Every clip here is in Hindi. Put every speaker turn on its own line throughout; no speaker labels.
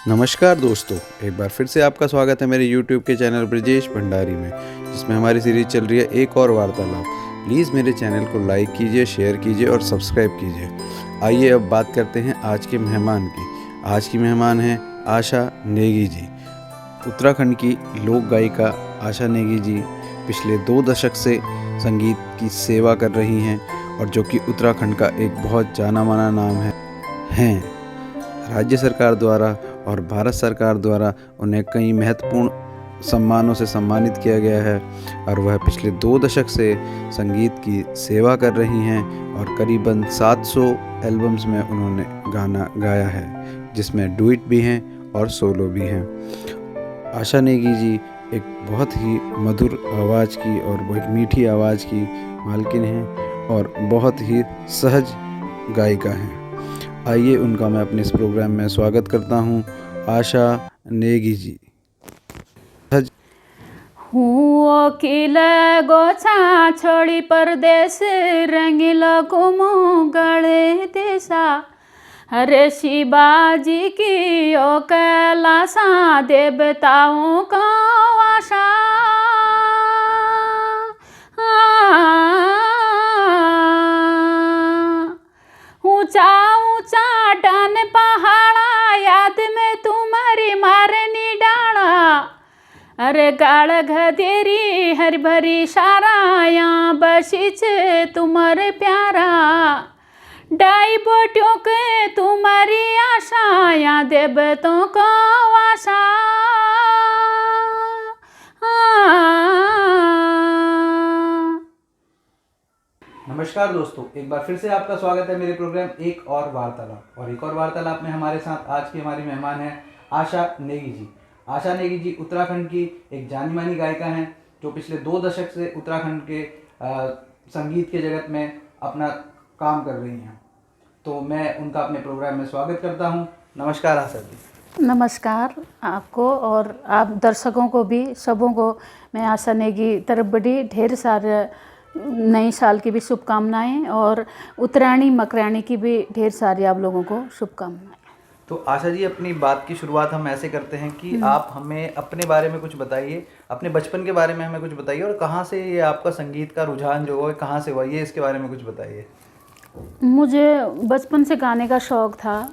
नमस्कार दोस्तों, एक बार फिर से आपका स्वागत है मेरे YouTube के चैनल ब्रजेश भंडारी में, जिसमें हमारी सीरीज चल रही है एक और वार्तालाप। प्लीज़ मेरे चैनल को लाइक कीजिए, शेयर कीजिए और सब्सक्राइब कीजिए। आइए अब बात करते हैं आज के मेहमान की। आज की मेहमान हैं आशा नेगी जी। उत्तराखंड की लोक गायिका आशा नेगी जी पिछले 2 दशक से संगीत की सेवा कर रही हैं और जो कि उत्तराखंड का एक बहुत जाना माना नाम है। राज्य सरकार द्वारा और भारत सरकार द्वारा उन्हें कई महत्वपूर्ण सम्मानों से सम्मानित किया गया है और वह पिछले 2 दशक से संगीत की सेवा कर रही हैं और करीबन 700 एल्बम्स में उन्होंने गाना गाया है, जिसमें डुएट भी हैं और सोलो भी हैं। आशा नेगी जी एक बहुत ही मधुर आवाज़ की और बहुत मीठी आवाज़ की मालकिन हैं और बहुत ही सहज गायिका हैं। आइए उनका मैं अपने इस प्रोग्राम में स्वागत करता हूँ। आशा नेगी जी।
वकील गोछा छोड़ी परदेश रंगीला घूमो गले देशा। हरे शिवाजी की ओ कैलासा देवताओं का आशा। ऊंचा ऊंचा डन पहाड़ा याद में तुम्हारी मारनी डाला। अरे गाड़ घेरी हर भरी सारा यहाँ बसीच तुम्हारे प्यारा। डाई बोटियों के तुम्हारी आशा यहाँ देवतों को आशा।
नमस्कार दोस्तों, एक बार फिर से आपका स्वागत है मेरे प्रोग्राम एक और वार्तालाप। और एक और वार्तालाप में हमारे साथ आज की हमारी मेहमान हैं आशा नेगी जी। आशा नेगी जी उत्तराखंड की एक जानी मानी गायिका हैं जो पिछले 2 दशक से उत्तराखंड के संगीत के जगत में अपना काम कर रही हैं। तो मैं उनका अपने प्रोग्राम में स्वागत करता हूं। नमस्कार आशा जी।
नमस्कार आपको और आप दर्शकों को भी, सबों को मैं आशा नेगी तरफ बड़ी ढेर सारे नई साल की भी शुभकामनाएं और उत्तरायणी मकरायणी की भी ढेर सारी आप लोगों को शुभकामनाएं।
तो आशा जी, अपनी बात की शुरुआत हम ऐसे करते हैं कि आप हमें अपने बारे में कुछ बताइए, अपने बचपन के बारे में हमें कुछ बताइए और कहाँ से ये आपका संगीत का रुझान जो है कहाँ से हुआ, ये इसके बारे में कुछ बताइए।
मुझे बचपन से गाने का शौक़ था।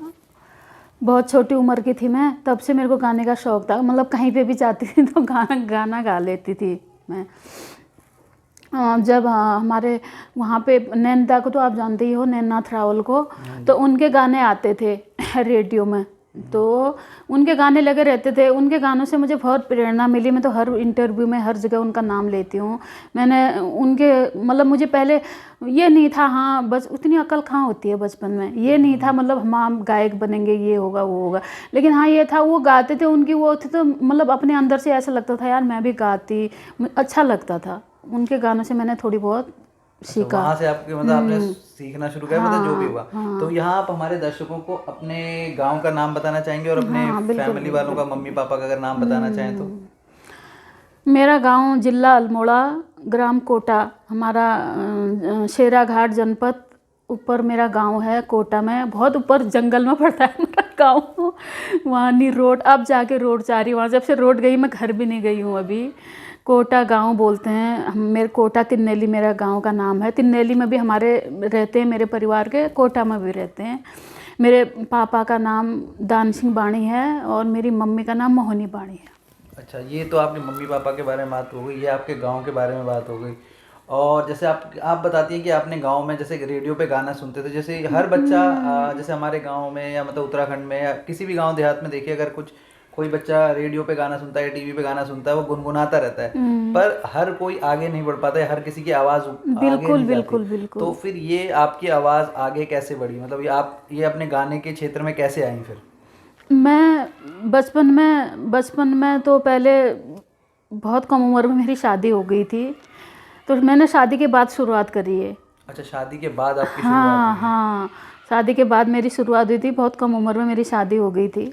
बहुत छोटी उम्र की थी मैं, तब से मेरे को गाने का शौक़ था। मतलब कहीं पे भी जाती थी तो गाना गा लेती थी मैं। जब हमारे वहाँ पे नैनदा को तो आप जानते ही हो, नैननाथ रावल को, तो उनके गाने आते थे रेडियो में, तो उनके गाने लगे रहते थे। उनके गानों से मुझे बहुत प्रेरणा मिली। मैं तो हर इंटरव्यू में हर जगह उनका नाम लेती हूँ। मैंने उनके मतलब मुझे पहले ये नहीं था, हाँ बस उतनी अकल कहाँ होती है बचपन में, ये नहीं था मतलब हम गायक बनेंगे, ये होगा वो होगा। लेकिन हाँ ये था, वो गाते थे, उनकी वो थी, तो मतलब अपने अंदर से ऐसा लगता था यार मैं भी गाती, अच्छा लगता था। उनके गानों से मैंने थोड़ी बहुत सीखा।
वहाँ से आपके मतलब आपने सीखना शुरू किया, मतलब जो भी हुआ। तो यहाँ आप हमारे दर्शकों को अपने गांव का नाम बताना चाहेंगे और अपने फैमिली वालों का, मम्मी पापा का अगर नाम बताना चाहें तो।
मेरा गांव जिला अल्मोड़ा, ग्राम कोटा, हमारा शेराघाट जनपद ऊपर मेरा गांव है। कोटा में बहुत ऊपर जंगल में पड़ता है मेरा गांव। वहाँ नहीं रोड, अब जाके रोड जा रही है वहाँ। जब से रोड गई मैं घर भी नहीं गई हूँ अभी। कोटा गांव बोलते हैं हम, मेरे कोटा तिन्नेली मेरा गांव का नाम है। तिन्नेली में भी हमारे रहते हैं, मेरे परिवार के कोटा में भी रहते हैं। मेरे पापा का नाम दान सिंह बाणी है और मेरी मम्मी का नाम मोहनी बाणी है।
अच्छा, ये तो आपने मम्मी पापा के बारे में बात हो गई, ये आपके गांव के बारे में बात हो गई। और जैसे आप बताती हैं कि आपने गांव में जैसे रेडियो पे गाना सुनते थे, जैसे हर बच्चा जैसे हमारे गांव में या मतलब उत्तराखंड में या किसी भी गांव देहात में देखिए, अगर कोई बच्चा रेडियो पे गाना सुनता है, टीवी पे गाना सुनता है, वो गुनगुनाता रहता है, पर हर कोई आगे नहीं बढ़ पाता है, हर किसी की आवाज़
बिल्कुल बिल्कुल बिल्कुल।
तो फिर ये आपकी आवाज़ आगे कैसे बढ़ी, मतलब ये अपने गाने के क्षेत्र में कैसे आई फिर?
मैं बचपन में तो पहले बहुत कम उम्र में मेरी शादी हो गई थी, तो मैंने शादी के बाद शुरुआत करी है।
अच्छा, शादी के बाद आपकी
हाँ
शुरुआत हुई?
हाँ, शादी के बाद मेरी शुरुआत हुई थी। बहुत कम उम्र में मेरी शादी हो गई थी,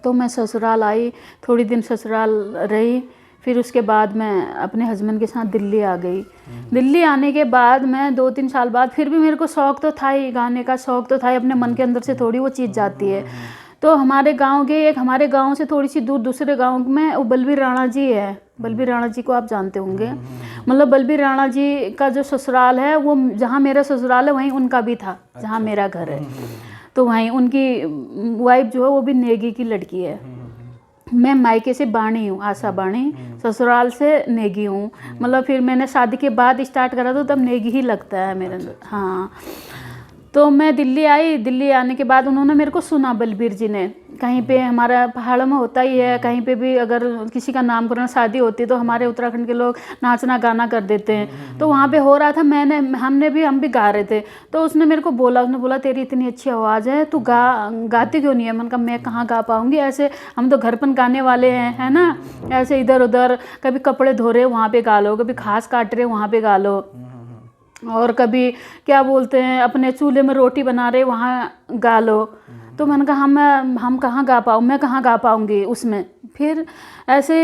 तो मैं ससुराल आई, थोड़ी दिन ससुराल रही। फिर उसके बाद मैं अपने हस्बैंड के साथ दिल्ली आ गई। दिल्ली आने के बाद मैं 2-3 साल बाद, फिर भी मेरे को शौक़ तो था ही, गाने का शौक़ तो था ही, अपने मन के अंदर से थोड़ी वो चीज़ जाती है। तो हमारे गांव के एक हमारे गांव से थोड़ी सी दूर दूसरे गांव में वो बलबीर राणा जी है। बलबीर राणा जी को आप जानते होंगे। मतलब बलबीर राणा जी का जो ससुराल है वो जहाँ मेरा ससुराल है वहीं उनका भी था, जहाँ मेरा घर है। तो वहीं उनकी वाइफ जो है वो भी नेगी की लड़की है। मैं मायके से बाणी हूँ, आशा बाणी, ससुराल से नेगी हूँ। मतलब फिर मैंने शादी के बाद स्टार्ट करा तो तब नेगी ही लगता है मेरे अंदर। हाँ, तो मैं दिल्ली आई। दिल्ली आने के बाद उन्होंने मेरे को सुना, बलबीर जी ने, कहीं पे हमारा पहाड़ों में होता ही है, कहीं पे भी अगर किसी का नामकरण शादी होती है तो हमारे उत्तराखंड के लोग नाचना गाना कर देते हैं। तो वहाँ पे हो रहा था, हम भी गा रहे थे। तो उसने मेरे को बोला, उसने बोला तेरी इतनी अच्छी आवाज़ है, तू गाती क्यों नहीं है? मैंने कहा मैं कहाँ गा पाऊँगी, ऐसे हम तो घर पर गाने वाले हैं, है ना। ऐसे इधर उधर कभी कपड़े धो रहे वहाँ पे गा लो, कभी घास काट रहे वहाँ पे गा लो, और कभी क्या बोलते हैं अपने चूल्हे में रोटी बना रहे वहाँ गा लो। तो मैंने कहा हम कहाँ गा पाऊँ, मैं कहाँ गा पाऊँगी उसमें। फिर ऐसे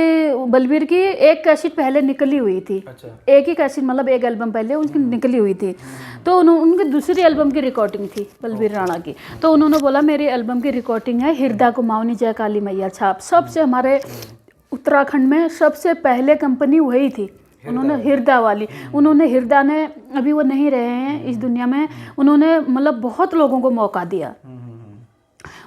बलबीर की एक कैसेट पहले निकली हुई थी।
अच्छा।
एक ही कैसेट, मतलब एक एल्बम पहले उनकी निकली हुई थी। तो उनकी दूसरी एल्बम की रिकॉर्डिंग थी बलबीर राणा की। तो उन्होंने बोला मेरी एल्बम की रिकॉर्डिंग है, हृदय कुमाऊनी जय काली मैया छाप। सबसे हमारे उत्तराखंड में सबसे पहले कंपनी वही थी, उन्होंने हृदय वाली। उन्होंने हृदय ने, अभी वो नहीं रहे हैं इस दुनिया में, उन्होंने मतलब बहुत लोगों को मौका दिया।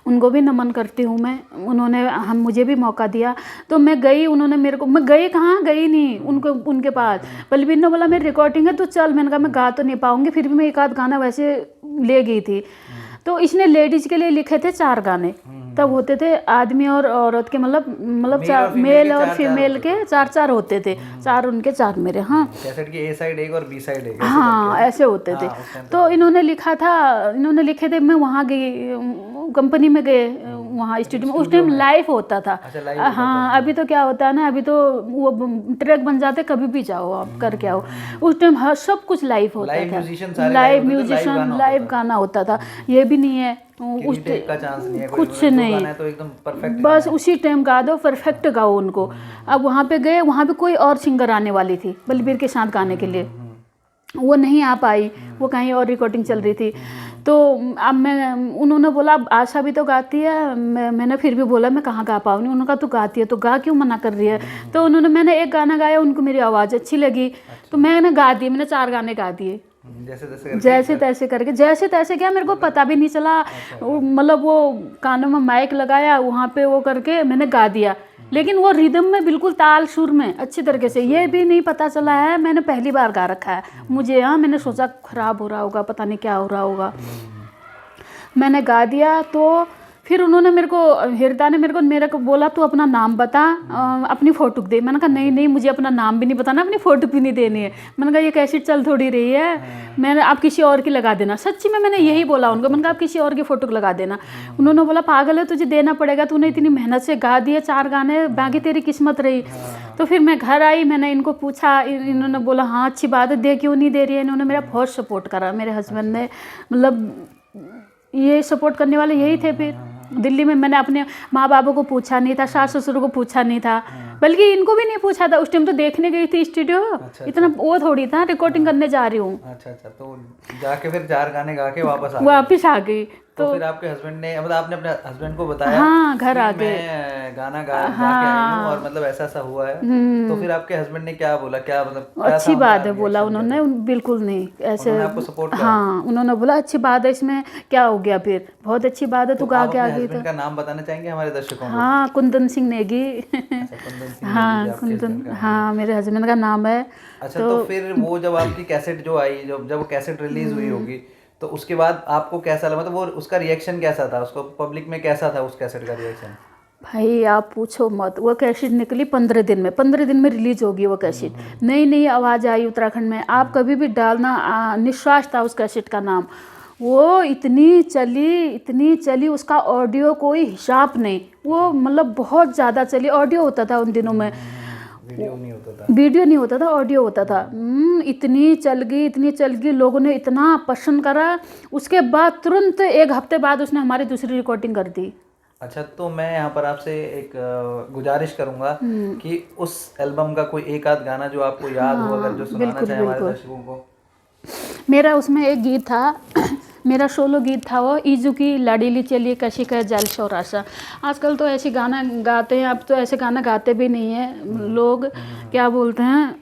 उनको भी नमन करती हूँ मैं, उन्होंने मुझे भी मौका दिया। तो मैं गई, उन्होंने मेरे को, मैं गई कहाँ, गई नहीं उनके पास। बलबीर ने बोला मेरी रिकॉर्डिंग है तो चल। मैंने कहा मैं गा तो नहीं पाऊँगी, फिर भी मैं एक आध गाना वैसे ले गई थी। तो इसने लेडीज़ के लिए लिखे थे 4 गाने, तब होते थे आदमी और औरत के, मतलब मेल और फीमेल के 4 होते थे। 4 उनके 4 मेरे। हाँ,
कैसेट की ए साइड एक और बी साइड एक।
हाँ, ऐसे होते थे। तो इन्होंने लिखा था, इन्होंने लिखे थे। मैं वहाँ गई, कंपनी में गए, वहाँ स्टूडियो में। उस टाइम लाइव होता था। हाँ, अभी तो क्या होता है ना, अभी तो वो ट्रैक बन जाते, कभी भी जाओ आप करके आओ। उस टाइम सब कुछ लाइव होता था, लाइव म्यूजिशियन, लाइव गाना होता था। ये भी नहीं है उस
का चांस नहीं है,
कुछ नहीं,
तो एकदम परफेक्ट,
बस उसी टाइम गा दो, परफेक्ट गाओ उनको। अब वहाँ पे गए, वहाँ पे कोई और सिंगर आने वाली थी बलबीर के साथ गाने के लिए, वो नहीं आ पाई, वो कहीं और रिकॉर्डिंग चल रही थी। तो अब उन्होंने बोला अब आशा भी तो गाती है। मैंने फिर भी बोला मैं कहाँ गा पाऊँगी। उन्होंने कहा तू गाती है तो गा, क्यों मना कर रही है। तो मैंने एक गाना गाया, उनको मेरी आवाज़ अच्छी लगी, तो मैंने गा दिए। मैंने 4 गाने गा दिए, जैसे तैसे करके। जैसे तैसे क्या, मेरे को पता भी नहीं चला। मतलब वो कानों में माइक लगाया, वहाँ पे वो करके मैंने गा दिया, लेकिन वो रिदम में, बिल्कुल ताल सुर में अच्छी तरीके से। ये भी नहीं पता चला है मैंने पहली बार गा रखा है मुझे। हाँ, मैंने सोचा खराब हो रहा होगा, पता नहीं क्या हो रहा होगा। मैंने गा दिया। तो फिर उन्होंने हृदय ने मेरे को बोला तू अपना नाम बता, अपनी फ़ोटो दे। मैंने कहा नहीं, मुझे अपना नाम भी नहीं बताना, अपनी फ़ोटो भी नहीं देनी है। मैंने कहा ये कैसेट चल थोड़ी रही है, मैंने आप किसी और की लगा देना। सच्ची में मैंने यही बोला उनको, मैंने कहा आप किसी और की फ़ोटो लगा देना। उन्होंने बोला पागल है, तुझे देना पड़ेगा, तूने इतनी मेहनत से गा दिए 4 गाने, बाकी तेरी किस्मत रही। तो फिर मैं घर आई, मैंने इनको पूछा, इन्होंने बोला हाँ अच्छी बात है, दे क्यों नहीं दे रही है। इन्होंने मेरा बहुत सपोर्ट करा, मेरे हस्बैंड ने, मतलब ये सपोर्ट करने वाले यही थे। फिर दिल्ली में मैंने अपने माँ बाबा को पूछा नहीं था, सास ससुर को पूछा नहीं था, बल्कि इनको भी नहीं पूछा था। उस टाइम तो देखने गई थी स्टूडियो। इतना वो थोड़ी था रिकॉर्डिंग करने जा रही हूँ।
अच्छा, तो जाके फिर 4 गाने गा के
वापस आ गई।
तो फिर आपके हस्बैंड ने, मतलब आपने अपने हस्बैंड को बताया?
हाँ, घर आ गए,
मैं गाना गा के आई हूँ और मतलब ऐसा हुआ है। तो फिर आपके हस्बैंड ने क्या बोला, क्या मतलब
अच्छी बात है बोला उन्होंने, बिल्कुल नहीं ऐसे।
आपको सपोर्ट किया?
हाँ, उन्होंने बोला अच्छी बात है, इसमें क्या हो गया, फिर बहुत अच्छी बात है, तू गा के आ गई। तो
का नाम बताना चाहेंगे हमारे दर्शकों को?
हाँ, कुंदन सिंह नेगी। हाँ,
कुंदन,
हाँ, मेरे हस्बैंड का नाम है।
अच्छा, तो फिर वो जब आपकी कैसेट जो आई, जब वो कैसेट रिलीज हुई होगी, तो उसके बाद आपको कैसा लगा, मतलब वो उसका रिएक्शन कैसा था, उसको पब्लिक में कैसा था उस कैसेट का रिएक्शन?
भाई आप पूछो मत। वो कैसेट निकली 15 दिन में, 15 दिन में रिलीज होगी वो कैसेट। नई आवाज़ आई उत्तराखंड में, आप कभी भी डालना, निश्वास था उस कैसेट का नाम। वो इतनी चली, उसका ऑडियो कोई हिसाब नहीं। वो मतलब बहुत ज़्यादा चली। ऑडियो होता था उन दिनों में, वीडियो नहीं होता था, ऑडियो होता था। इतनी चल गई, लोगों ने इतना पसंद करा। उसके बाद तुरंत 1 हफ्ते बाद उसने हमारी दूसरी रिकॉर्डिंग कर दी।
अच्छा, तो मैं यहाँ पर आपसे एक गुजारिश करूँगा कि उस एल्बम का कोई एक आध गाना जो आपको याद हो, अगर जो सुनाना चाहे हमारे दर्शकों को।
मेरा उसमें एक गीत था, मेरा सोलो गीत था वो ईजू की लाडीली चलिए कशी का जालिश और आशा। आजकल तो ऐसे गाना गाते हैं, अब तो ऐसे गाना गाते भी नहीं हैं लोग, क्या बोलते हैं,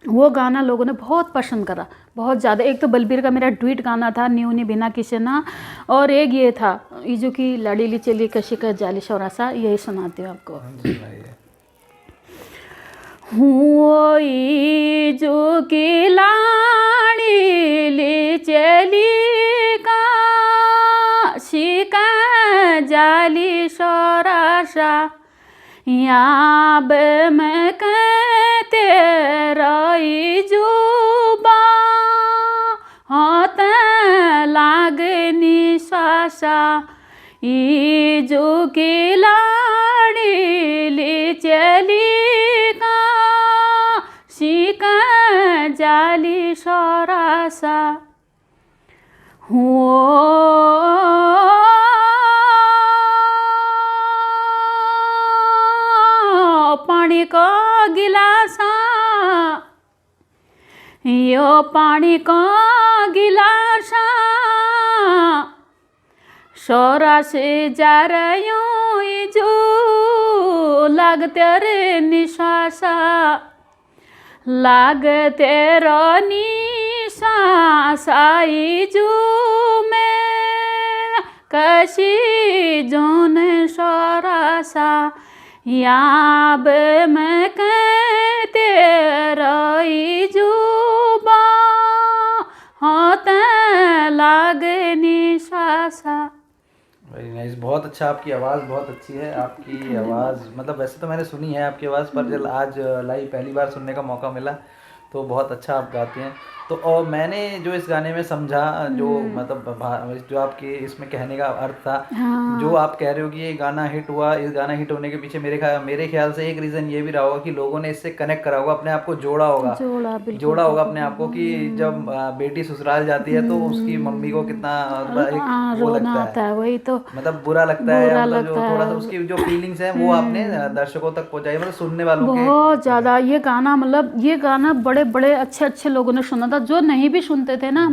वो गाना लोगों ने बहुत पसंद करा, बहुत ज़्यादा। एक तो बलबीर का मेरा डुएट गाना था न्यूनी बिना किसे ना, और एक ये था ईजू की लाडीली चलिए कशी का जालिश और आशा। यही सुनाती हूँ आपको। हुओ ईजू की लाडीली चली काशी का जालिश और आशा, याब में कहते रही जुबा होत लागनी श्वासा। ईजू की लाडीली चली काशी का जालिश और आशा। पानी को गिलासा, यो पानी को गिलासा, शोरा से जा रही हूँ जो लगते रे निश्वासा, लागते रो निश्वासा ईजू में कशी जोन शोरासा। याब में कहते रही जुबा होते लागनी श्वासा।
वेरी नाइस, बहुत अच्छा। आपकी आवाज़ बहुत अच्छी है। आपकी आवाज़ मतलब वैसे तो मैंने सुनी है आपकी आवाज़, पर जब आज लाइव पहली बार सुनने का मौका मिला तो बहुत अच्छा आप गाती हैं। तो और मैंने जो इस गाने में समझा, जो मतलब जो आपके इसमें कहने का अर्थ था, जो आप कह रहे हो कि ये गाना हिट हुआ, इस गाना हिट होने के पीछे मेरे ख्याल से एक रीज़न ये भी रहा होगा कि लोगों ने इससे कनेक्ट करा होगा, अपने आप को जोड़ा होगा अपने आप को, कि जब बेटी ससुराल जाती है तो उसकी मम्मी को कितना वो लगता है,
वही तो
मतलब बुरा लगता है, मतलब जो थोड़ा सा उसकी जो फीलिंग्स है वो आपने दर्शकों तक पहुंचाई, मतलब सुनने वालों के
बहुत ज़्यादा। ये गाना मतलब ये गाना बड़े बड़े अच्छे लोगों ने सुना था, जो नहीं भी सुनते थे ना।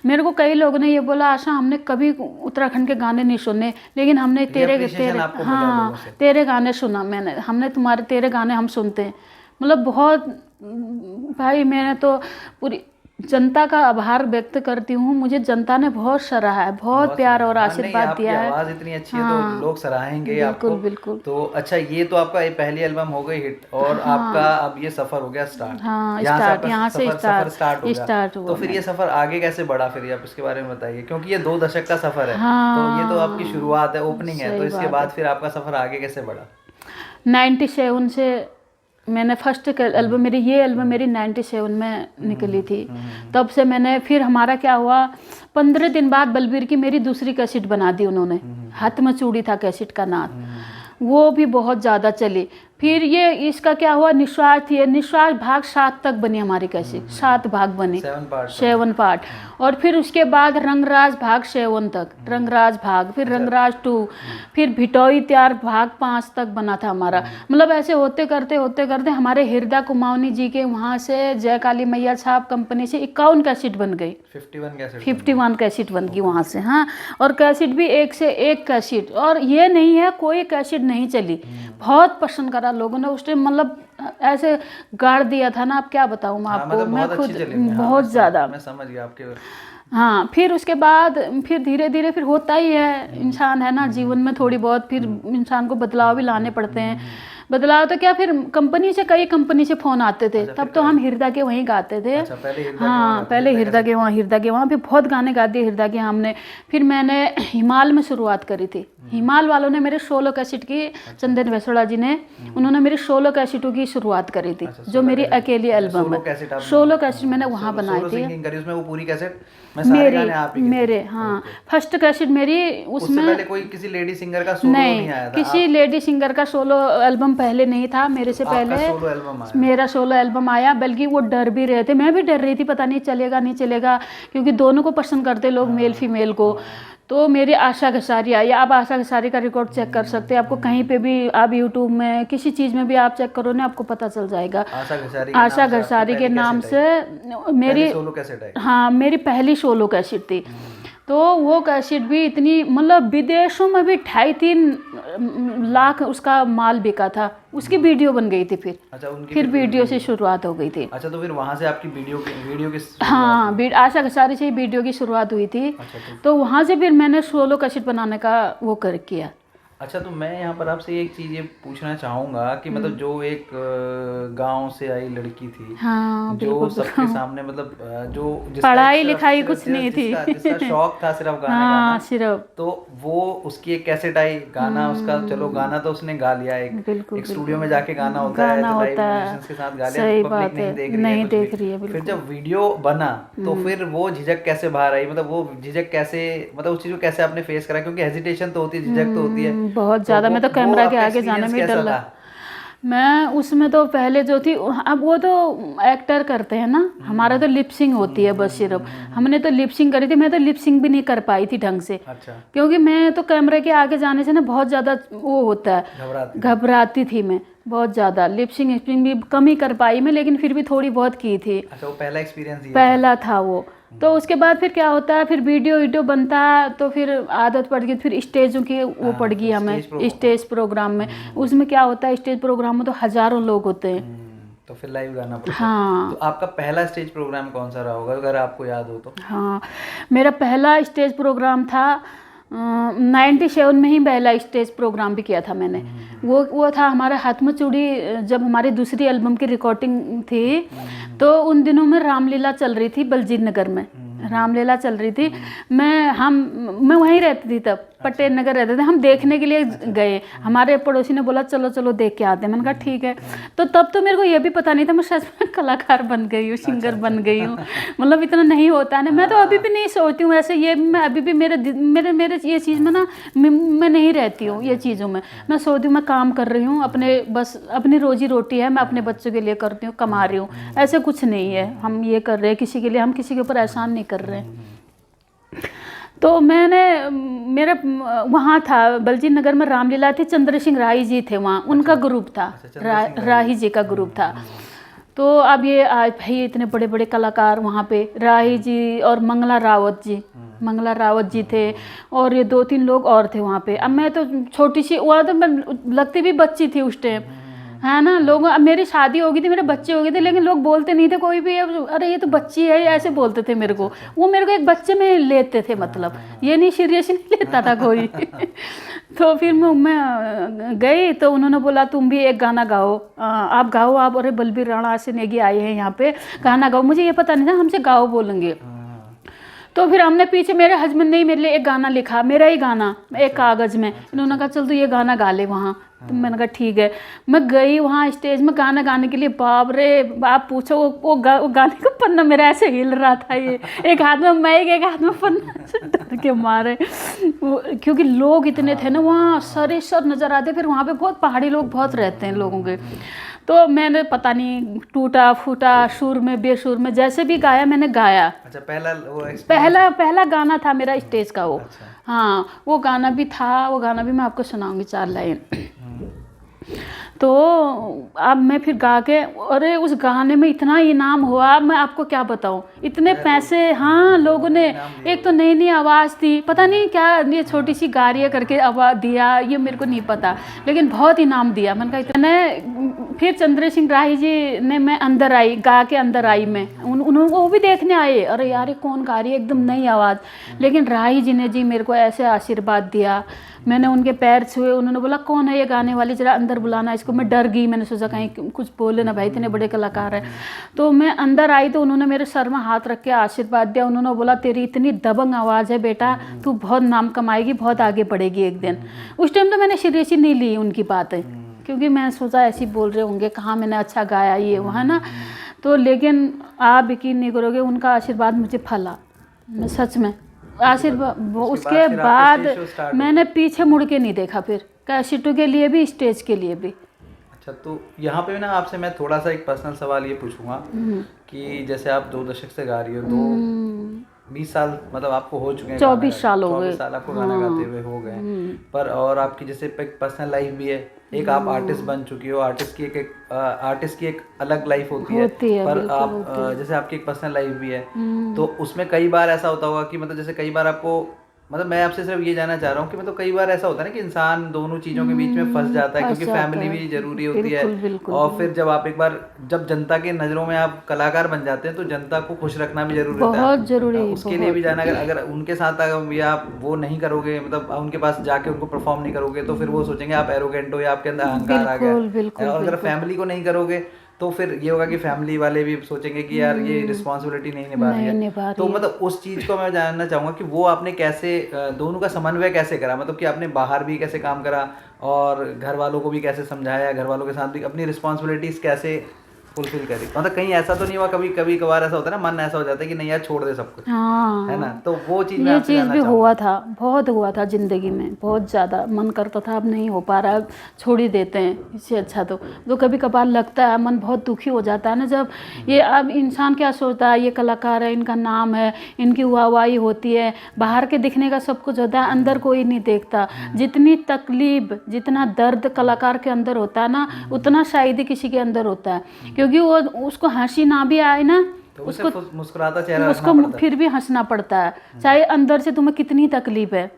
मेरे को कई लोगों ने ये बोला, आशा हमने कभी उत्तराखंड के गाने नहीं सुने, लेकिन हमने तेरे गाने सुना, हमने तेरे गाने हम सुनते हैं। मतलब बहुत भाई, मैंने तो पूरी जनता का आभार व्यक्त करती हूँ। मुझे जनता ने बहुत सराहा है, बहुत प्यार और आशीर्वाद दिया है।
आवाज़ इतनी अच्छी है तो लोग सराहेंगे आपको।
बिल्कुल।
तो अच्छा, ये तो आपका ये पहली एल्बम हो गई हिट, और आपका अब ये सफर हो गया स्टार्ट। यहाँ से स्टार्ट हो गया। तो फिर ये सफर आगे कैसे बढ़ा, फिर आप इसके बारे में बताइए, क्योंकि ये 2 दशक का सफर है। तो ये तो आपकी शुरुआत है, ओपनिंग है, तो इसके बाद फिर आपका सफर आगे कैसे बढ़ा?
97 से मैंने फर्स्ट एल्बम ये एल्बम मेरी 97 में निकली थी। तब से मैंने, फिर हमारा क्या हुआ, 15 दिन बाद बलबीर की मेरी दूसरी कैसेट बना दी उन्होंने, हाथ में चूड़ी था कैसेट का नाम, वो भी बहुत ज़्यादा चली। फिर ये इसका क्या हुआ, निश्वास थी, निश्वास भाग 7 तक बनी हमारी कैसेट, 7 भाग बनी, 7 पार्ट। और फिर उसके बाद रंगराज भाग 7 तक, रंगराज भाग, फिर रंगराज 2, फिर भिटोई त्यार भाग 5 तक बना था हमारा। मतलब ऐसे होते करते हमारे हृदय कुमाऊनी जी के वहाँ से जय काली मैया छाप कंपनी से 51 कैसेट बन गई, 51 कैसेट बन गई वहाँ से। हाँ, और कैसेट भी एक से एक कैसेट, और ये नहीं है कोई कैसेट नहीं चली, बहुत पसंद करा लोगों ने उस टाइम। मतलब ऐसे गाड़ दिया था ना, अब क्या बताऊँ मैं आपको,
मतलब
मैं खुद बहुत ज़्यादा,
मैं समझ गया आपके।
हाँ, फिर उसके बाद फिर धीरे धीरे फिर होता ही है, इंसान है ना, जीवन में थोड़ी बहुत फिर इंसान को बदलाव भी लाने पड़ते हैं। बदलाव तो क्या, फिर कई कंपनी से फ़ोन आते थे। तब तो हम हृदय के वहीं गाते थे। पहले हृदय के वहाँ भी बहुत गाने गा दिए हृदय के हमने। फिर मैंने हिमाल में शुरुआत करी थी। हिमाल वालों ने मेरे 16 कैसेट की, चंदन वैसोड़ा जी ने, उन्होंने मेरी 16 कैसेटों की शुरुआत करी थी, जो मेरी अकेली एल्बम है। 16 कैसेट मैंने वहाँ बनाई थी मेरे। हाँ, फर्स्ट कैसेट मेरी, उसमें
कोई किसी लेडी सिंगर का सोलो नहीं आया था?
किसी लेडी सिंगर का सोलो एल्बम पहले नहीं था मेरे से पहले। मेरा सोलो एल्बम आया, बल्कि वो डर भी रहे थे, मैं भी डर रही थी, पता नहीं चलेगा नहीं चलेगा, क्योंकि दोनों को पसंद करते लोग, मेल फीमेल को। तो मेरी आशा घसारी आई। आप आशा घसारी का रिकॉर्ड चेक कर सकते हैं, आपको कहीं पे भी, आप यूट्यूब में किसी चीज़ में भी आप चेक करो ना, आपको पता चल जाएगा। आशा घसारी के नाम से मेरी
सोलो कैसेट है।
हाँ, मेरी पहली सोलो कैसेट थी। तो वो कैसेट भी इतनी, मतलब विदेशों में भी 2.5-3 लाख उसका माल बिका था। उसकी वीडियो बन गई थी फिर।
अच्छा, उनकी
फिर वीडियो से शुरुआत हो गई थी।
अच्छा, तो फिर वहाँ से आपकी वीडियो की
हाँ, आशा घसारी से ही वीडियो की शुरुआत हुई थी।
अच्छा,
तो वहाँ से फिर मैंने सोलो कैसेट बनाने का वो किया।
अच्छा, तो मैं यहाँ पर आपसे एक चीज़ ये पूछना चाहूँगा कि मतलब जो एक गांव से आई लड़की थी,
हाँ,
जो सबके सामने मतलब जो
पढ़ाई लिखाई कुछ नहीं थी,
जिसका शौक था सिर्फ गाना
हाँ,
गाना,
सिर्फ
तो वो उसकी एक कैसेट आई, गाना उसका, चलो गाना तो उसने गा लिया, एक स्टूडियो में जाके गाना होता है, तो लाइव म्यूजिशियंस के साथ गा लिया, पब्लिक नहीं देख रही है, फिर जब वीडियो बना तो फिर वो झिझक कैसे बाहर आई, मतलब वो झिझक कैसे, मतलब उस चीज़ को कैसे आपने फेस करा, क्योंकि हेजिटेशन तो होती है, झिझक तो होती है
बहुत ज़्यादा। मैं तो कैमरा के आगे जाने में डर लगा। मैं उसमें तो पहले जो थी, अब वो तो एक्टर करते हैं ना, हमारा तो लिपसिंग होती है बस सिर्फ। हमने तो लिपसिंग करी थी, मैं तो लिपसिंग भी नहीं कर पाई थी ढंग से।
अच्छा।
क्योंकि मैं तो कैमरे के आगे जाने से ना बहुत ज़्यादा वो होता है, घबराती थी मैं बहुत ज़्यादा। लिपसिंग भी कम ही कर पाई मैं, लेकिन फिर भी थोड़ी बहुत की थी।
अच्छा, वो पहला एक्सपीरियंस
पहला था वो। तो उसके बाद फिर क्या होता है, फिर वीडियो बनता है, तो फिर आदत पड़ गई, फिर स्टेजों की वो पड़ गई हमें, स्टेज प्रोग्राम में। उसमें क्या होता है, स्टेज प्रोग्राम में तो हजारों लोग होते हैं,
तो फिर लाइव गाना पड़ता है।
हाँ।
तो आपका पहला स्टेज प्रोग्राम कौन सा रहा होगा, अगर आपको याद हो तो?
हाँ, मेरा पहला स्टेज प्रोग्राम था 97 में ही पहला स्टेज प्रोग्राम भी किया था मैंने। वो था हमारा हाथ में चूड़ी, जब हमारी दूसरी एल्बम की रिकॉर्डिंग थी, तो उन दिनों में रामलीला चल रही थी बलजीत नगर में, रामलीला चल रही थी। मैं वहीं रहती थी तब, पटेल नगर रहते थे। हम देखने के लिए गए, हमारे पड़ोसी ने बोला चलो चलो देख के आते हैं। मैंने कहा ठीक है। तो तब तो मेरे को ये भी पता नहीं था मैं सच में कलाकार बन गई हूँ, सिंगर बन गई हूँ। मतलब इतना नहीं होता है ना। मैं तो अभी भी नहीं सोचती हूँ ऐसे, ये मैं अभी भी मेरे ये चीज़ में ना मैं नहीं रहती हूँ ये चीज़ों में। मैं सोचती हूँ मैं काम कर रही हूँ अपने, बस अपनी रोजी रोटी है, मैं अपने बच्चों के लिए करती हूँ, कमा रही हूँ, ऐसे कुछ नहीं है। हम ये कर रहे हैं किसी के लिए, हम किसी के ऊपर एहसान नहीं कर रहे हैं। तो मेरा वहाँ था बलजीत नगर में रामलीला थी, चंद्र सिंह राही जी थे वहाँ, उनका ग्रुप था, राही जी का ग्रुप था। तो अब ये आज भाई इतने बड़े बड़े कलाकार वहाँ पे, राही जी और मंगला रावत जी थे, और ये 2-3 लोग और थे वहाँ पे। अब मैं तो छोटी सी, वहाँ तो मैं लगती भी बच्ची थी उस टाइम, है ना। लोग, अब मेरी शादी हो गई थी, मेरे बच्चे हो गए थे, लेकिन लोग बोलते नहीं थे कोई भी, अरे ये तो बच्ची है, ऐसे बोलते थे मेरे को। वो मेरे को एक बच्चे में लेते थे, मतलब ये नहीं सीरियस नहीं लेता था कोई। तो फिर मैं गई, तो उन्होंने बोला तुम भी एक गाना गाओ, आप गाओ, आप, अरे बलबीर राणा से नेगी आए हैं यहाँ पे, गाना गाओ। मुझे ये पता नहीं था हमसे गाओ बोलेंगे। तो फिर हमने पीछे, मेरे हस्बैंड ने ही मेरे लिए एक गाना लिखा, मेरा ही गाना, एक कागज़ में। इन्होंने कहा चल तू ये गाना गा ले वहाँ। तो मैंने कहा ठीक है। मैं गई वहाँ स्टेज में गाना गाने के लिए, बाप रे आप पूछो, वो गाने का पन्ना मेरा ऐसे हिल रहा था, ये एक हाथ में माइक, एक हाथ में पन्ना, डर के मारे। क्योंकि लोग इतने थे ना वहाँ, सर नज़र आते। फिर वहाँ पे बहुत पहाड़ी लोग बहुत रहते हैं लोगों के। तो मैंने पता नहीं टूटा फूटा, सुर में बेसुर में, जैसे भी गाया मैंने गाया।
अच्छा, पहला
गाना था मेरा स्टेज का वो। अच्छा। हाँ, वो गाना भी था, वो गाना भी मैं आपको सुनाऊंगी 4 लाइन। तो अब मैं फिर गा के, अरे उस गाने में इतना इनाम हुआ, मैं आपको क्या बताऊं, इतने पैसे। हाँ, लोगों ने, एक तो नई नई आवाज़ थी, पता नहीं क्या ये छोटी सी गारिया करके आवाज़ दिया, ये मेरे को नहीं पता, लेकिन बहुत इनाम दिया। मैंने कहा इतना। फिर चंद्र सिंह राही जी ने, मैं अंदर आई, गा के अंदर आई मैं, उन्होंने वो भी देखने आए, अरे यार ये कौन गा रही है, एकदम नई आवाज़। लेकिन राही जी ने मेरे को ऐसे आशीर्वाद दिया, मैंने उनके पैर छुए, उन्होंने बोला कौन है ये गाने वाली, जरा अंदर बुलाना इसको। मैं डर गई, मैंने सोचा कहीं कुछ बोले ना भाई, इतने बड़े कलाकार हैं। तो मैं अंदर आई तो उन्होंने मेरे सर में हाथ रख के आशीर्वाद दिया। उन्होंने बोला तेरी इतनी दबंग आवाज़ है बेटा, तू बहुत नाम कमाएगी, बहुत आगे बढ़ेगी एक दिन। उस टाइम तो मैंने सीरियस ही नहीं ली उनकी बातें, क्योंकि मैं सोचा ऐसे ही बोल रहे होंगे, कहाँ मैंने अच्छा गाया ये वो, है ना। तो लेकिन आप यकीन नहीं करोगे, उनका आशीर्वाद मुझे फला, मैं सच में आशीर्वाद। उसके बाद मैंने पीछे मुड़ के नहीं देखा, फिर कैसेटों के लिए भी, स्टेज के लिए भी।
अच्छा, तो यहाँ पे ना आपसे मैं थोड़ा सा एक पर्सनल सवाल ये पूछूंगा कि जैसे आप 2 दशक से गा रही हो, 20 साल मतलब आपको हो चुके हैं
24 साल हो गए।
24 साल आपको गाना गाते हुए हो गए हैं। पर और आपकी जैसे पर्सनल लाइफ भी है, एक आप आर्टिस्ट बन चुकी हो, आर्टिस्ट की एक अलग लाइफ होती है, पर
बिल्कुल
आप जैसे आपकी एक पर्सनल लाइफ भी है, तो उसमें कई बार ऐसा होता होगा कि मतलब जैसे कई बार आपको मतलब मैं आपसे सिर्फ ये जानना चाह रहा हूँ कि मतलब कई बार ऐसा होता है ना कि इंसान दोनों चीज़ों के बीच में फंस जाता है,
फंस
क्योंकि
जाता
फैमिली
है।
भी जरूरी होती है,
बिल्कुल
और फिर जब आप एक बार जब जनता के नज़रों में आप कलाकार बन जाते हैं तो जनता को खुश रखना भी जरूरी होता है।
बहुत जरूरी,
उसके लिए भी जाना, अगर उनके साथ अगर या आप वो नहीं करोगे, मतलब उनके पास जाके उनको परफॉर्म नहीं करोगे, तो फिर वो सोचेंगे आप एरोगेंट हो या आपके अंदर अहंकार आ गया।
बिल्कुल
और अगर फैमिली को नहीं करोगे तो फिर ये होगा कि फैमिली वाले भी सोचेंगे कि यार ये रिस्पॉन्सिबिलिटी नहीं निभा रही है। तो मतलब उस चीज़ को मैं जानना चाहूँगा कि वो आपने कैसे दोनों का समन्वय कैसे करा, मतलब कि आपने बाहर भी कैसे काम करा और घर वालों को भी कैसे समझाया, घर वालों के साथ भी अपनी रिस्पॉन्सिबिलिटीज़ कैसे फुलफिल करी। मतलब कहीं ऐसा तो नहीं हुआ, कभी कभार ऐसा होता है ना, मन ऐसा हो जाता है कि नहीं यार छोड़ दे सब कुछ,
हाँ,
है ना, तो वो चीज़ मैं
ये
आपसे
चीज़
जानना
भी
चाहूँगा।
हुआ था, बहुत हुआ था ज़िंदगी में, बहुत ज़्यादा मन करता था अब नहीं हो पा रहा, अब छोड़ ही देते हैं, इससे अच्छा तो कभी कभार लगता है, मन बहुत दुखी हो जाता है ना, जब ये अब इंसान क्या सोचता है, ये कलाकार है, इनका नाम है, इनकी वाहवाही होती है, बाहर के दिखने का सब कुछ होता है, अंदर कोई नहीं देखता। जितनी तकलीफ, जितना दर्द कलाकार के अंदर होता है ना, उतना शायद ही किसी के अंदर होता है, क्योंकि वो उसको हंसी ना भी आए ना,
तो उसको मुस्कुराता चेहरा
उसको
रखना पड़ता है।
फिर भी हंसना पड़ता है, चाहे अंदर से तुम्हें कितनी तकलीफ है।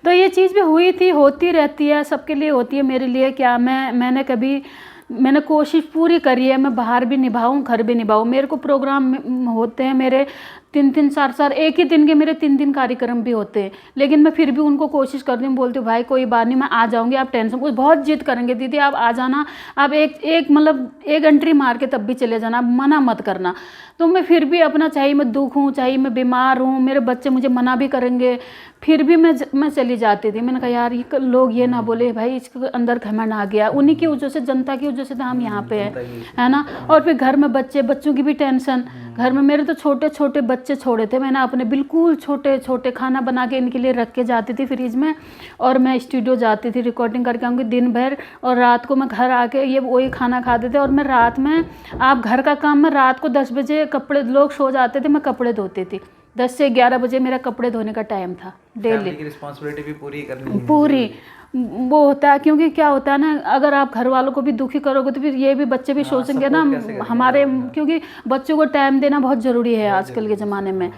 तो ये चीज़ भी हुई थी, होती रहती है, सबके लिए होती है, मेरे लिए क्या, मैंने कोशिश पूरी करी है, मैं बाहर भी निभाऊं, घर भी निभाऊं। मेरे को प्रोग्राम होते हैं मेरे 3-3 4-4, एक ही दिन के मेरे 3 कार्यक्रम भी होते हैं, लेकिन मैं फिर भी उनको कोशिश करती हूँ, बोलती हूँ भाई कोई बात नहीं, मैं आ जाऊँगी, आप टेंशन, कुछ बहुत जिद करेंगे दीदी आप आ जाना, आप एक मतलब एक एंट्री मार के तब भी चले जाना, मना मत करना। तो मैं फिर भी अपना, चाहे मैं दुख हूँ, चाहे मैं बीमार हूँ, मेरे बच्चे मुझे मना भी करेंगे, फिर भी मैं चली जाती थी। मैंने कहा यार ये लोग ये ना बोले भाई इसके अंदर घमंड आ गया, उन्हीं की वजह से, जनता की वजह से तो हम यहाँ पे हैं, है ना। और फिर घर में बच्चों की भी टेंशन, घर में मेरे तो छोटे छोटे बच्चे छोड़े थे, मैंने अपने बिल्कुल छोटे छोटे खाना बना के इनके लिए रख के जाती थी फ्रिज में, और मैं स्टूडियो जाती थी, रिकॉर्डिंग करके आऊँगी दिन भर, और रात को मैं घर आके ये वही खाना खाते थे। और मैं रात में, आप घर का काम, मैं रात को 10 बजे कपड़े, लोग सो जाते थे, मैं कपड़े धोती थी, 10 से 11 बजे मेरा कपड़े धोने का टाइम था डेली।
फैमिली की रिस्पॉन्सिबिलिटी भी पूरी करनी है,
पूरी वो होता है, क्योंकि क्या होता है ना, अगर आप घर वालों को भी दुखी करोगे तो फिर ये भी बच्चे भी सोचेंगे ना हमारे, क्योंकि बच्चों को टाइम देना बहुत ज़रूरी है आजकल के ज़माने में।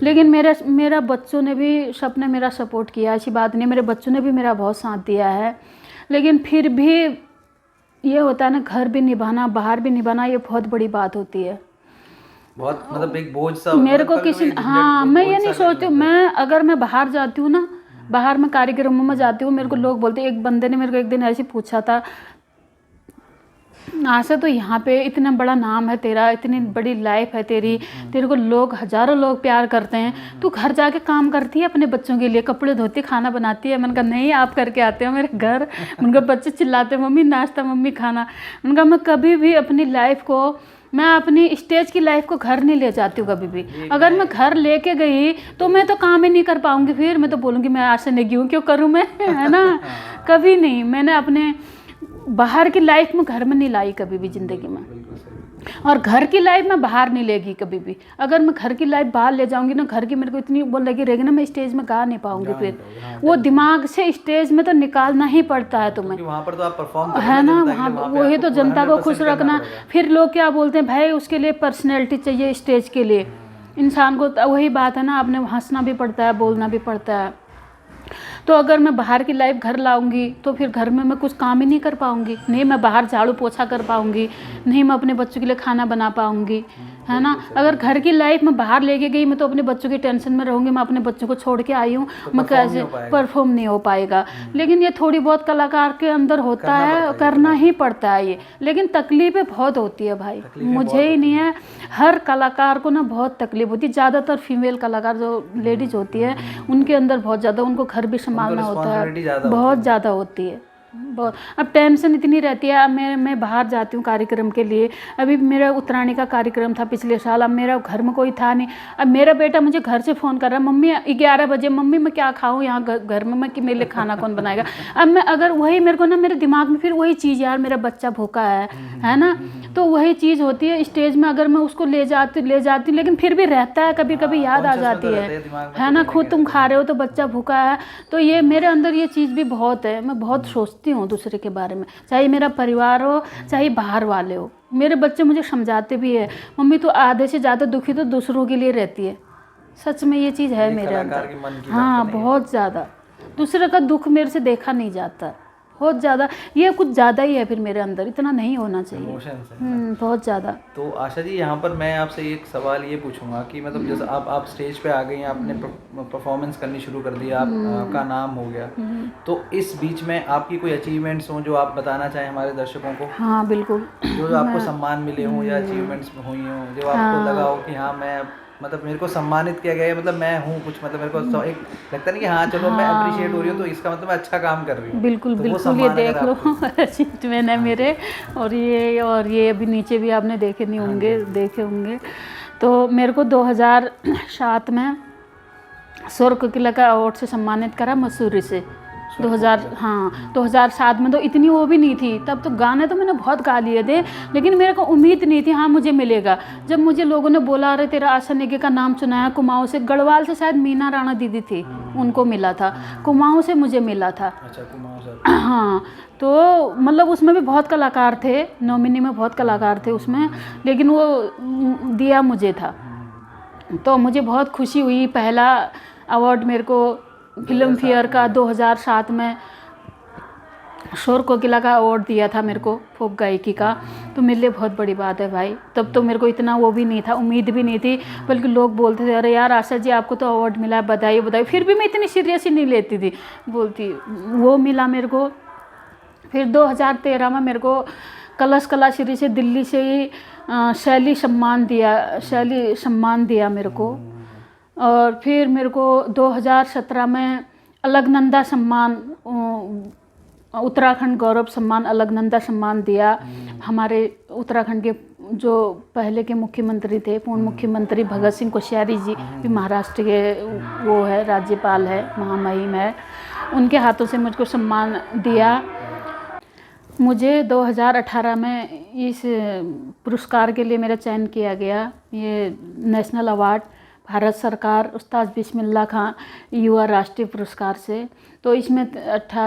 लेकिन मेरा बच्चों ने भी, सबने मेरा सपोर्ट किया, ऐसी बात नहीं, मेरे बच्चों ने भी मेरा बहुत साथ दिया है। लेकिन फिर भी ये होता है ना, घर भी निभाना, बाहर भी निभाना, ये बहुत बड़ी बात होती है,
बहुत मतलब एक बोझ सा
मेरे को
कभी-कभी
किसी,
झंझट,
हाँ,
बोझ
मैं ये
सा
नहीं सोचती हूँ, मैं अगर मैं बाहर जाती हूँ ना, बाहर में कार्यक्रमों में जाती हूँ, मेरे को लोग बोलते हैं, एक बंदे ने मेरे को एक दिन ऐसे पूछा था, आशा तो यहाँ पे इतना बड़ा नाम है तेरा, इतनी बड़ी लाइफ है तेरी, तेरे को लोग, हजारों लोग प्यार करते हैं, तू घर जाके काम करती है अपने बच्चों के लिए, कपड़े धोती, खाना बनाती है। मैंने कहा नहीं, आप करके आते हो मेरे घर। उनका बच्चे चिल्लाते मम्मी नाश्ता, मम्मी खाना। उनका मैं कभी भी अपनी लाइफ को, मैं अपनी स्टेज की लाइफ को घर नहीं ले जाती हूँ कभी भी। अगर मैं घर लेके गई तो मैं तो काम ही नहीं कर पाऊंगी, फिर मैं तो बोलूँगी मैं आज से नहीं क्यों करूँ मैं, है ना। कभी नहीं, मैंने अपने बाहर की लाइफ में घर में नहीं लाई कभी भी ज़िंदगी में, और घर की लाइफ में बाहर नहीं लेगी कभी भी। अगर मैं घर की लाइफ बाहर ले जाऊंगी ना, घर की मेरे को इतनी वो लगी रहेगी ना, मैं स्टेज में गा नहीं पाऊंगी, फिर वो दिमाग से स्टेज में तो निकालना ही पड़ता है तुम्हें,
वहाँ पर तो आप परफॉर्म
है ना, वहाँ वही तो जनता को खुश रखना। फिर लोग क्या बोलते हैं भाई उसके लिए पर्सनैलिटी चाहिए स्टेज के लिए, इंसान को वही बात है ना, आपने हंसना भी पड़ता है, बोलना भी पड़ता है। तो अगर मैं बाहर की लाइफ घर लाऊंगी तो फिर घर में मैं कुछ काम ही नहीं कर पाऊंगी, नहीं मैं बाहर झाड़ू पोछा कर पाऊंगी, नहीं मैं अपने बच्चों के लिए खाना बना पाऊंगी, है ना। अगर घर की लाइफ में बाहर लेके गई, मैं तो अपने बच्चों की टेंशन में रहूंगी, मैं अपने बच्चों को छोड़ के आई हूँ, मैं कैसे परफॉर्म नहीं हो पाएगा। लेकिन ये थोड़ी बहुत कलाकार के अंदर होता है, करना ही पड़ता है ये, लेकिन तकलीफें बहुत होती है भाई, मुझे ही नहीं है, हर कलाकार को ना बहुत तकलीफ होती है। ज़्यादातर फीमेल कलाकार जो लेडीज होती है उनके अंदर बहुत ज़्यादा, उनको घर भी संभालना होता है, बहुत ज़्यादा होती है, बहुत। अब टेंशन इतनी रहती है। अब मैं बाहर जाती हूँ कार्यक्रम के लिए। अभी मेरा उत्तरायणी का कार्यक्रम था पिछले साल। अब मेरा घर में कोई था नहीं। अब मेरा बेटा मुझे घर से फ़ोन कर रहा है, मम्मी 11 बजे, मम्मी मैं क्या खाऊँ यहाँ घर में, मैं कि मेरे लिए खाना कौन बनाएगा। अब मैं अगर वही मेरे को ना, मेरे दिमाग में फिर वही चीज़, यार मेरा बच्चा भूखा है ना, तो वही चीज़ होती है स्टेज में। अगर मैं उसको ले जाती लेकिन फिर भी रहता है, कभी कभी याद आ जाती है ना, खुद तुम खा रहे हो तो बच्चा भूखा है। तो ये मेरे अंदर ये चीज़ भी बहुत है। मैं बहुत सोचती हूँ दूसरे के बारे में, चाहे मेरा परिवार हो चाहे बाहर वाले हो। मेरे बच्चे मुझे समझाते भी है, मम्मी तो आधे से ज़्यादा दुखी तो दूसरों के लिए रहती है। सच में ये चीज़ है मेरे अंदर। हाँ, बहुत ज़्यादा। दूसरे का दुख मेरे से देखा नहीं जाता, बहुत ज़्यादा। ये कुछ ज़्यादा ही है फिर मेरे अंदर, इतना नहीं होना चाहिए। बहुत ज़्यादा।
तो आशा जी, यहाँ पर मैं आपसे एक सवाल ये पूछूंगा कि मतलब जैसे आप स्टेज पे आ गई हैं, आपने परफॉर्मेंस करनी शुरू कर दी, आपका नाम हो गया, तो इस बीच में आपकी कोई अचीवमेंट्स हों जो आप बताना चाहें हमारे दर्शकों को?
हाँ बिल्कुल।
जो आपको सम्मान मिले हों या अचीवमेंट्स हुई हों जो आपको लगा हो कि हाँ मैं, मतलब मेरे को सम्मानित किया गया है, मतलब मैं हूँ कुछ, मतलब मेरे को एक लगता नहीं कि हाँ चलो मैं अप्रिशिएट हो रही हूँ तो इसका मतलब मैं अच्छा काम कर रही हूँ।
बिल्कुल
तो
बिल्कुल, ये देख लो अचीवमेंट है मेरे। और ये अभी नीचे भी आपने देखे नहीं होंगे, देखे होंगे। तो मेरे को 2007 में सौर कोकिला का अवार्ड से सम्मानित करा मसूरी से। 2007 में तो इतनी वो भी नहीं थी। तब तो गाने तो मैंने बहुत गा लिए थे, लेकिन मेरे को उम्मीद नहीं थी हाँ मुझे मिलेगा। जब मुझे लोगों ने बोला अरे तेरा आशा नेगी का नाम सुना है, कुमाऊँ से, गढ़वाल से शायद मीना राणा दीदी थी, उनको मिला था, कुमाऊँ से मुझे मिला था।
अच्छा, कुमाऊँ से।
हाँ, तो मतलब उसमें भी बहुत कलाकार थे, नॉमिनी में बहुत कलाकार थे उसमें, लेकिन वो दिया मुझे था। तो मुझे बहुत खुशी हुई। पहला अवार्ड मेरे को फिल्म फेयर का 2007 में शोर कोकिला का अवार्ड दिया था मेरे को, फोक गायकी का। तो मेरे लिए बहुत बड़ी बात है भाई। तब तो मेरे को इतना वो भी नहीं था, उम्मीद भी नहीं थी, बल्कि लोग बोलते थे अरे यार आशा जी आपको तो अवार्ड मिला है, बधाई बधाई। फिर भी मैं इतनी सीरियस ही नहीं लेती थी, बोलती वो मिला मेरे को। फिर 2013 में मेरे को कलश कला श्री से दिल्ली से ही शैली सम्मान दिया मेरे को। और फिर मेरे को 2017 में अलकनंदा सम्मान, उत्तराखंड गौरव सम्मान, अलकनंदा सम्मान दिया। हमारे उत्तराखंड के जो पहले के मुख्यमंत्री थे, पूर्व मुख्यमंत्री भगत सिंह कोश्यारी जी, भी महाराष्ट्र के वो है, राज्यपाल है, महामहिम है, उनके हाथों से मुझको सम्मान दिया। मुझे 2018 में इस पुरस्कार के लिए मेरा चयन किया गया, ये नेशनल अवार्ड भारत सरकार उस्ताद बिस्मिल्लाह खां युवा राष्ट्रीय पुरस्कार से। तो इसमें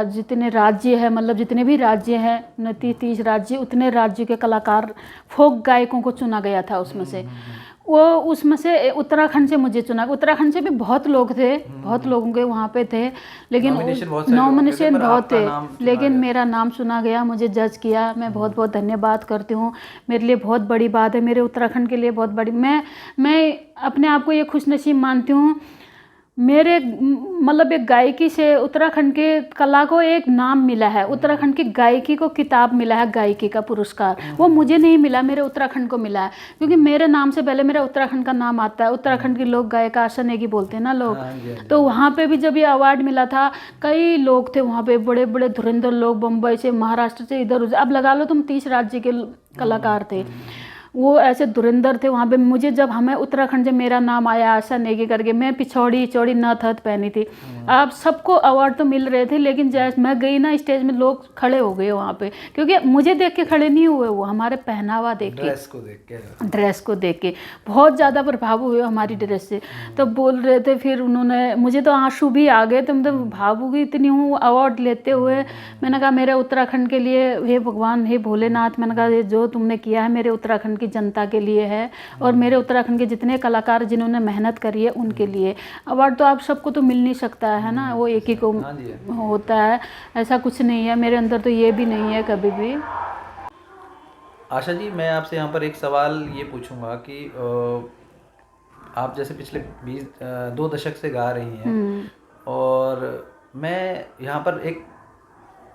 जितने राज्य है, मतलब जितने भी राज्य हैं, 29 राज्य, उतने राज्य के कलाकार, फोक गायकों को चुना गया था उसमें से। उसमें से उत्तराखंड से मुझे चुना। उत्तराखंड से भी बहुत लोग थे, बहुत लोगों के वहाँ पे थे, लेकिन नॉमिनेशन बहुत थे, लेकिन मेरा नाम चुना गया, मुझे जज किया। मैं बहुत बहुत धन्यवाद करती हूँ। मेरे लिए बहुत बड़ी बात है, मेरे उत्तराखंड के लिए बहुत बड़ी। मैं अपने आप को ये खुशनसीब मानती हूँ। मेरे मतलब एक गायकी से उत्तराखंड के कला को एक नाम मिला है, उत्तराखंड की गायकी को किताब मिला है, गायकी का पुरस्कार। वो मुझे नहीं मिला, मेरे उत्तराखंड को मिला है, क्योंकि मेरे नाम से पहले मेरा उत्तराखंड का नाम आता है। उत्तराखंड के लोग गायिका आशा नेगी बोलते हैं ना लोग। तो वहाँ पे भी जब ये अवार्ड मिला था, कई लोग थे वहाँ पे, बड़े बड़े धुरंधर लोग, बम्बई से, महाराष्ट्र से, इधर उधर, अब लगा लो तुम 30 राज्य के कलाकार थे। वो ऐसे धुरंधर थे वहाँ पे। मुझे जब हमें उत्तराखंड से मेरा नाम आया आशा नेगी करके, मैं पिछौड़ी चौड़ी नथ हथ पहनी थी। आप सबको अवार्ड तो मिल रहे थे, लेकिन जैसे मैं गई ना स्टेज में, लोग खड़े हो गए वहाँ पे, क्योंकि मुझे देख के खड़े नहीं हुए, वो हमारे पहनावा देख के, ड्रेस को देख के बहुत ज़्यादा प्रभाव हुए हमारी ड्रेस से। तो बोल रहे थे, फिर उन्होंने, मुझे तो आंसू भी आ गए, तो मतलब भावुक इतनी हूँ अवार्ड लेते हुए। मैंने कहा मेरे उत्तराखंड के लिए, हे भगवान, हे भोलेनाथ, मैंने कहा जो तुमने किया है मेरे उत्तराखंड की जनता के लिए है, और मेरे उत्तराखंड के जितने कलाकार जिन्होंने मेहनत करी है उनके लिए। अवार्ड तो आप सबको तो मिल नहीं सकता है ना, वो एक ही को होता है, ऐसा कुछ नहीं है। मेरे अंदर तो ये भी नहीं है कभी भी।
आशा जी, मैं आपसे यहाँ पर एक सवाल ये पूछूंगा कि आप जैसे पिछले 2 दशक से गा रही हैं, और मैं यहाँ पर एक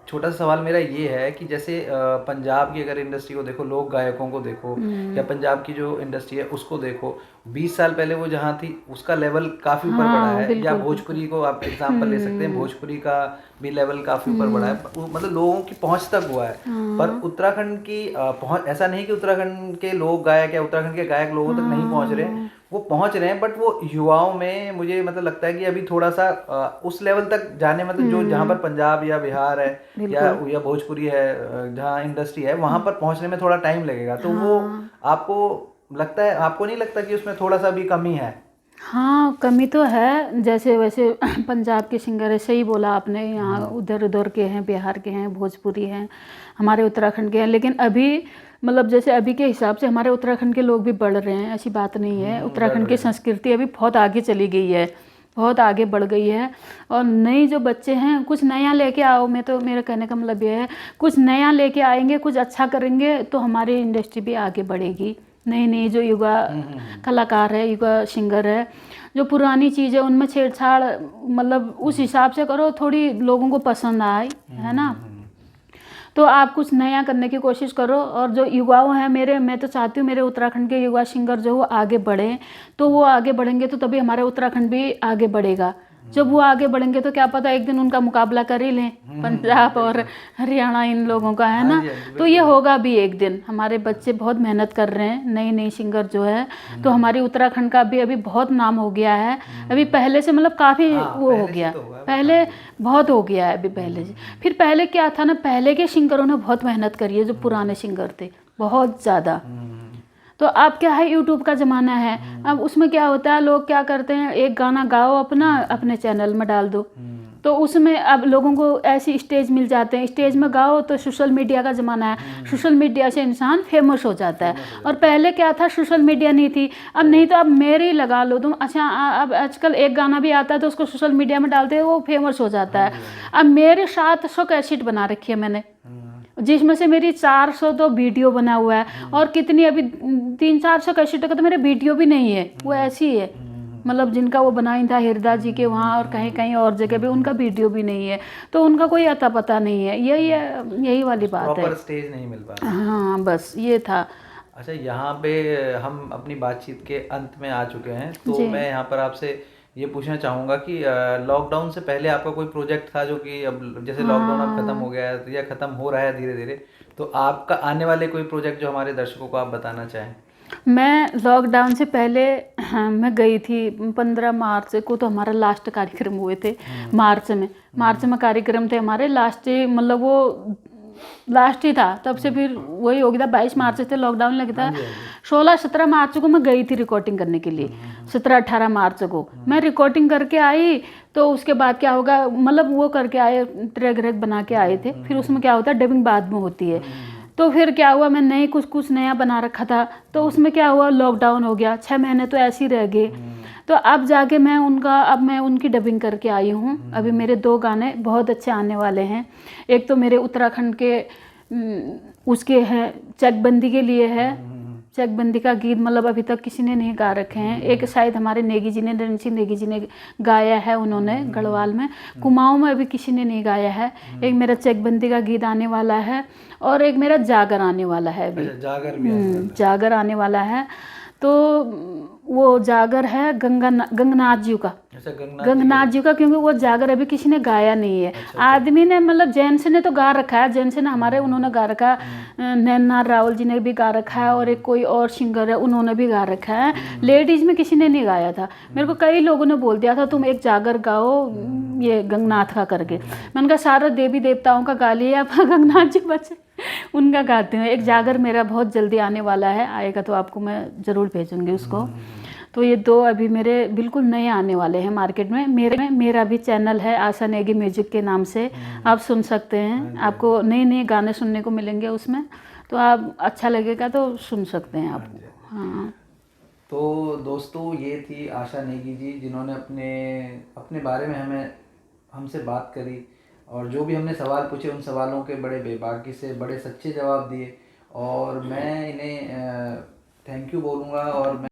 छोटा सा सवाल मेरा ये है कि जैसे पंजाब की अगर इंडस्ट्री को देखो, लोक गायकों को देखो, या पंजाब की जो इंडस्ट्री है उसको देखो, 20 साल पहले वो जहाँ थी उसका लेवल काफ़ी ऊपर बढ़ा
हाँ
है। या
बिल्कुल
भोजपुरी को आप एग्जांपल ले सकते हैं, भोजपुरी का भी लेवल काफ़ी ऊपर बढ़ा है, मतलब लोगों की पहुँच तक हुआ है। पर उत्तराखंड की पहुँच, ऐसा नहीं कि उत्तराखंड के लोक गायक या उत्तराखंड के गायक लोगों तक नहीं पहुँच रहे, वो पहुँच रहे हैं, बट वो युवाओं में मुझे मतलब लगता है कि अभी थोड़ा सा उस लेवल तक जाने, मतलब जो जहाँ पर पंजाब या बिहार है या भोजपुरी है, जहाँ इंडस्ट्री है वहाँ पर पहुँचने में थोड़ा टाइम लगेगा। तो वो आपको लगता है, आपको नहीं लगता कि उसमें थोड़ा सा भी कमी है?
हाँ कमी तो है। जैसे वैसे पंजाब के सिंगर है, सही बोला आपने, यहाँ उधर उधर के हैं, बिहार के हैं, भोजपुरी हैं, हमारे उत्तराखंड के हैं, लेकिन अभी मतलब जैसे अभी के हिसाब से हमारे उत्तराखंड के लोग भी बढ़ रहे हैं, ऐसी बात नहीं है। उत्तराखंड की संस्कृति अभी बहुत आगे चली गई है, बहुत आगे बढ़ गई है। और नई जो बच्चे हैं, कुछ नया लेके आओ, मैं तो मेरा कहने का मतलब ये है, कुछ नया लेके आएंगे, कुछ अच्छा करेंगे तो हमारी इंडस्ट्री भी आगे बढ़ेगी। नई नई जो युवा कलाकार है, युवा सिंगर है, जो पुरानी चीज़ है उनमें छेड़छाड़ मतलब उस हिसाब से करो थोड़ी लोगों को पसंद आए, है ना। तो आप कुछ नया करने की कोशिश करो। और जो युवाओं हैं मेरे, मैं तो चाहती हूँ मेरे उत्तराखंड के युवा सिंगर जो वो आगे बढ़ें, तो वो आगे बढ़ेंगे तो तभी हमारे उत्तराखंड भी आगे बढ़ेगा। जब वो आगे बढ़ेंगे तो क्या पता एक दिन उनका मुकाबला कर ही लें पंजाब और हरियाणा इन लोगों का, है ना। तो ये होगा भी एक दिन। हमारे बच्चे बहुत मेहनत कर रहे हैं, नई नई सिंगर जो है, तो हमारी उत्तराखंड का भी अभी बहुत नाम हो गया है। अभी पहले से मतलब काफ़ी वो हो गया, पहले बहुत हो गया है अभी पहले से। फिर पहले क्या था ना, पहले के सिंगरों ने बहुत मेहनत करी है, जो पुराने सिंगर थे बहुत ज़्यादा। तो अब क्या है, यूट्यूब का ज़माना है, अब उसमें क्या होता है, लोग क्या करते हैं, एक गाना गाओ अपने चैनल में डाल दो, तो उसमें अब लोगों को ऐसी स्टेज मिल जाते हैं, स्टेज में गाओ तो सोशल मीडिया का ज़माना है, सोशल मीडिया से इंसान फेमस हो जाता है। और पहले क्या था, सोशल मीडिया नहीं थी, अब नहीं तो अब मेरे ही लगा लो तुम। अच्छा अब आजकल एक गाना भी आता है तो उसको सोशल मीडिया में डालते हैं, वो फेमस हो जाता है। अब मेरे 700 कैसेट बना रखी है मैंने, जिसमें से मेरी 400 तो वीडियो बना हुआ है, और कितनी अभी 300-400 कैसेट का तो मेरे वीडियो भी नहीं है, वो ऐसी है मतलब जिनका वो बनाई था हृदय जी के वहाँ और कहीं कहीं और जगह पे, उनका वीडियो भी नहीं है, तो उनका कोई अता पता नहीं है। यही वाली बात है,
प्रॉपर स्टेज नहीं मिल पा रहा।
हाँ बस ये था।
अच्छा, यहाँ पे हम अपनी बातचीत के अंत में आ चुके हैं, तो मैं यहाँ पर आपसे ये पूछना चाहूँगा कि लॉकडाउन से पहले आपका कोई प्रोजेक्ट था जो कि अब जैसे लॉकडाउन अब खत्म हो गया है या खत्म हो रहा है धीरे धीरे, तो आपका आने वाले कोई प्रोजेक्ट जो हमारे दर्शकों को आप बताना चाहें?
मैं लॉकडाउन से पहले मैं गई थी 15 मार्च को, तो हमारा लास्ट कार्यक्रम हुए थे मार्च में कार्यक्रम थे हमारे लास्ट, मतलब वो लास्ट ही था, तब से फिर वही हो गया था। 22 मार्च से लॉकडाउन लगा था। 16-17 मार्च को मैं गई थी रिकॉर्डिंग करने के लिए, 17-18 मार्च को मैं रिकॉर्डिंग करके आई। तो उसके बाद क्या होगा, मतलब वो करके आए, ट्रैक व्रैक बना के आए थे, फिर उसमें क्या होता है डबिंग बाद में होती है। तो फिर क्या हुआ, मैं नई कुछ नया बना रखा था, तो उसमें क्या हुआ, लॉकडाउन हो गया, 6 महीने तो ऐसे ही रह गए। तो अब जाके मैं उनकी डबिंग करके आई हूँ। अभी मेरे 2 गाने बहुत अच्छे आने वाले हैं। एक तो मेरे उत्तराखंड के उसके हैं, चकबंदी के लिए है, चकबंदी का गीत मतलब अभी तक किसी ने नहीं गा रखे हैं। एक शायद हमारे नेगी जी ने, रणसिंह नेगी जी ने गाया है, उन्होंने गढ़वाल में, कुमाऊं में अभी किसी ने नहीं गाया है। एक मेरा चकबंदी का गीत आने वाला है, और एक मेरा जागर आने वाला है अभी।
जागर भी
जागर आने वाला है। तो वो जागर है गंगनाथ जी का, गंगनाथ जी का, क्योंकि वो जागर अभी किसी ने गाया नहीं है। आदमी ने मतलब जेंट्स ने तो गा रखा है, जेंट्स ने हमारे उन्होंने गा रखा है, नैना रावल जी ने भी गा रखा है, और एक कोई और सिंगर है उन्होंने भी गा रखा है। लेडीज में किसी ने नहीं गाया था। मेरे को कई लोगों ने बोल दिया था तुम एक जागर गाओ ये गंगनाथ का करके। मैंने कहा सारा देवी देवताओं का गा लिया, आप गंगनाथ जी बचे उनका गाते हैं। एक जागर मेरा बहुत जल्दी आने वाला है, आएगा तो आपको मैं ज़रूर भेजूंगी उसको। तो ये 2 अभी मेरे बिल्कुल नए आने वाले हैं मार्केट में। मेरा भी चैनल है आशा नेगी म्यूजिक के नाम से, आप सुन सकते हैं। आपको नए नए गाने सुनने को मिलेंगे उसमें, तो आप अच्छा लगेगा तो सुन सकते हैं आप। हाँ,
तो दोस्तों ये थी आशा नेगी जी, जिन्होंने अपने बारे में हमसे बात करी, और जो भी हमने सवाल पूछे उन सवालों के बड़े बेबाकी से बड़े सच्चे जवाब दिए, और मैं इन्हें थैंक यू बोलूँगा। और मैं